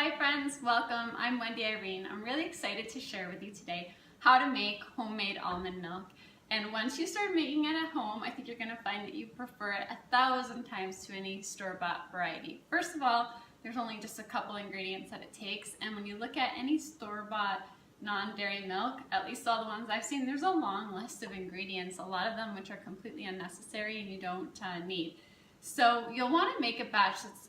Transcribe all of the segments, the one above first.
Hi friends, welcome. I'm Wendy Irene. I'm really excited to share with you today how to make homemade almond milk. And once you start making it at home, I think you're going to find that you prefer it 1,000 times to any store-bought variety. First of all, there's only just a couple ingredients that it takes, and when you look at any store-bought non-dairy milk, at least all the ones I've seen, there's a long list of ingredients, a lot of them which are completely unnecessary and you don't need. So you'll want to make a batch that's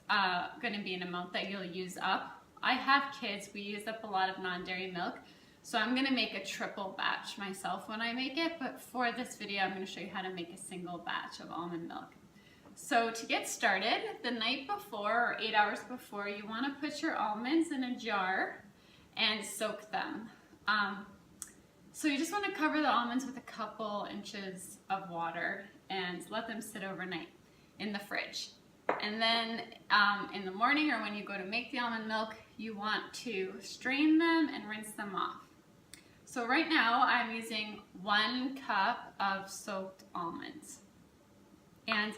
going to be an amount that you'll use up. I have kids, we use up a lot of non-dairy milk, so I'm going to make a triple batch myself when I make it, but for this video I'm going to show you how to make a single batch of almond milk. So to get started, the night before or 8 hours before, you want to put your almonds in a jar and soak them. So you just want to cover the almonds with a couple inches of water and let them sit overnight in the fridge. And then in the morning or when you go to make the almond milk, you want to strain them and rinse them off. So right now I'm using 1 cup of soaked almonds. And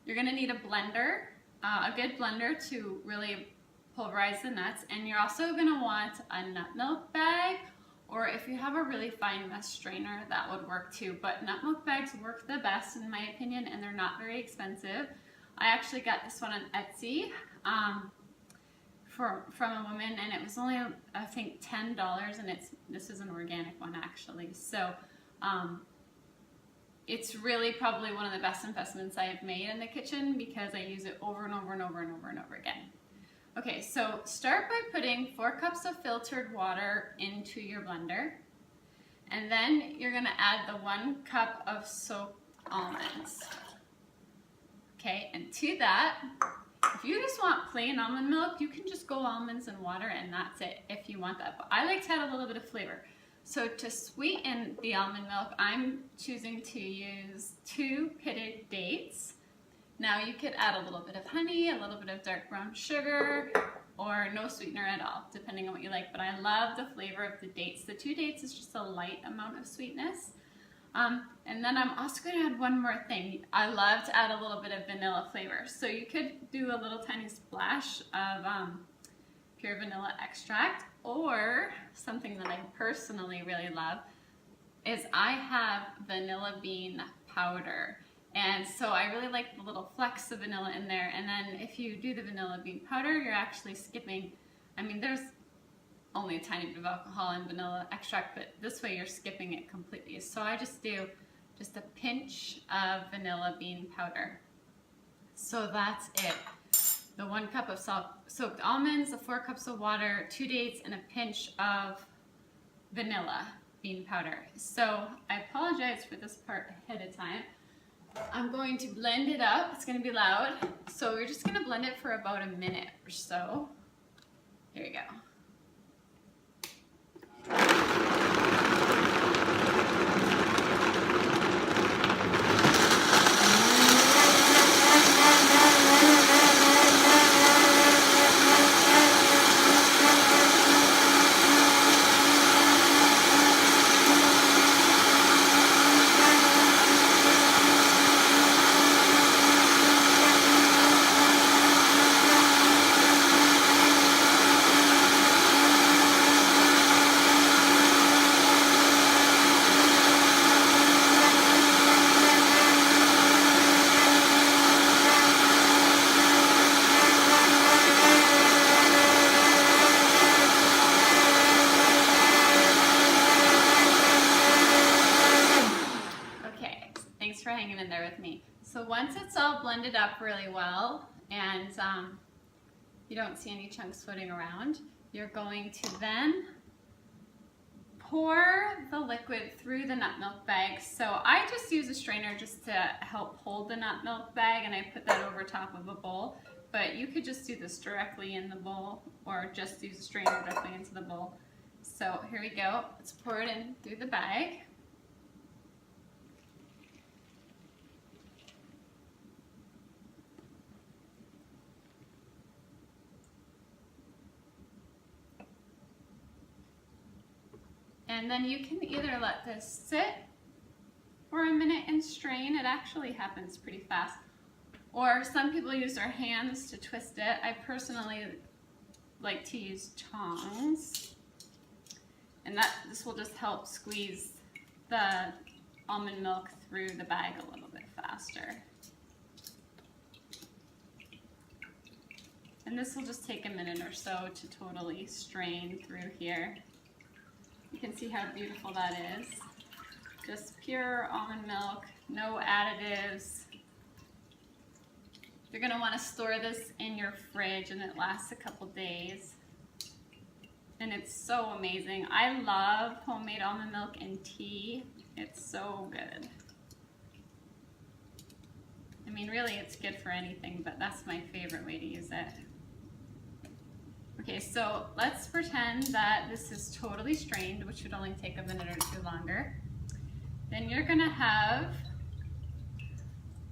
you're going to need a blender, a good blender to really pulverize the nuts, and you're also going to want a nut milk bag, or if you have a really fine mesh strainer, that would work too. But nut milk bags work the best in my opinion, and they're not very expensive. I actually got this one on Etsy from a woman, and it was only I think $10, and this is an organic one actually. So it's really probably one of the best investments I have made in the kitchen because I use it over and over and over and over and over again. Okay, so start by putting 4 cups of filtered water into your blender, and then you're going to add the 1 cup of soaked almonds. Okay, and to that, if you just want plain almond milk, you can just go almonds and water and that's it if you want that. But I like to add a little bit of flavor. So to sweeten the almond milk, I'm choosing to use 2 pitted dates. Now you could add a little bit of honey, a little bit of dark brown sugar, or no sweetener at all, depending on what you like. But I love the flavor of the dates. The 2 dates is just a light amount of sweetness. And then I'm also going to add one more thing. I love to add a little bit of vanilla flavor. So you could do a little tiny splash of pure vanilla extract, or something that I personally really love is I have vanilla bean powder. And so I really like the little flecks of vanilla in there. And then if you do the vanilla bean powder, you're actually skipping, I mean, there's only a tiny bit of alcohol in vanilla extract, but this way you're skipping it completely. So I just do just a pinch of vanilla bean powder. So that's it. The 1 cup of soaked almonds, the 4 cups of water, 2 dates, and a pinch of vanilla bean powder. So I apologize for this part ahead of time. I'm going to blend it up. It's going to be loud. So we're just going to blend it for about a minute or so. Here we go. Thanks for hanging in there with me. So once it's all blended up really well and you don't see any chunks floating around, you're going to then pour the liquid through the nut milk bag. So I just use a strainer just to help hold the nut milk bag, and I put that over top of a bowl. But you could just do this directly in the bowl, or just use a strainer directly into the bowl. So here we go. Let's pour it in through the bag. And then you can either let this sit for a minute and strain. It actually happens pretty fast. Or some people use their hands to twist it. I personally like to use tongs, and this will just help squeeze the almond milk through the bag a little bit faster. And this will just take a minute or so to totally strain through here. You can see how beautiful that is. Just pure almond milk, no additives. You're gonna wanna store this in your fridge and it lasts a couple days. And it's so amazing. I love homemade almond milk in tea. It's so good. I mean, really it's good for anything, but that's my favorite way to use it. Okay, so let's pretend that this is totally strained, which would only take a minute or two longer. Then you're gonna have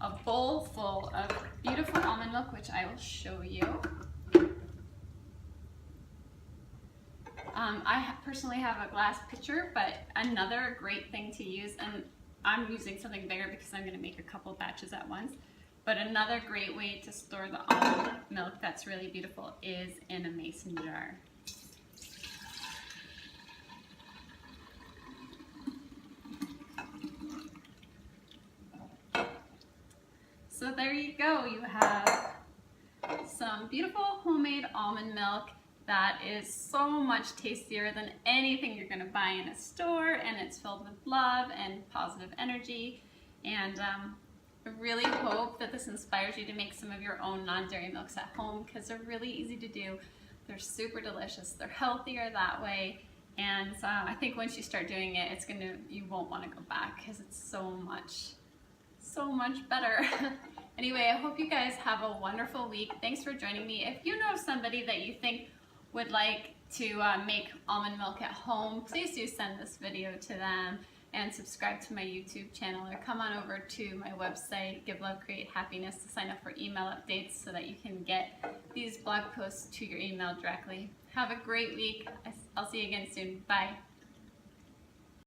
a bowl full of beautiful almond milk, which I will show you. I personally have a glass pitcher, but another great thing to use, and I'm using something bigger because I'm gonna make a couple batches at once, but another great way to store the almond milk that's really beautiful is in a mason jar. So there you go, you have some beautiful homemade almond milk that is so much tastier than anything you're gonna buy in a store, and it's filled with love and positive energy. And I really hope that this inspires you to make some of your own non-dairy milks at home, because they're really easy to do. They're super delicious. They're healthier that way. And I think once you start doing it, you won't want to go back because it's so much better. Anyway, I hope you guys have a wonderful week. Thanks for joining me. If you know somebody that you think would like to make almond milk at home, please do send this video to them and subscribe to my YouTube channel, or come on over to my website, Give Love Create Happiness, to sign up for email updates so that you can get these blog posts to your email directly. Have a great week. I'll see you again soon. Bye.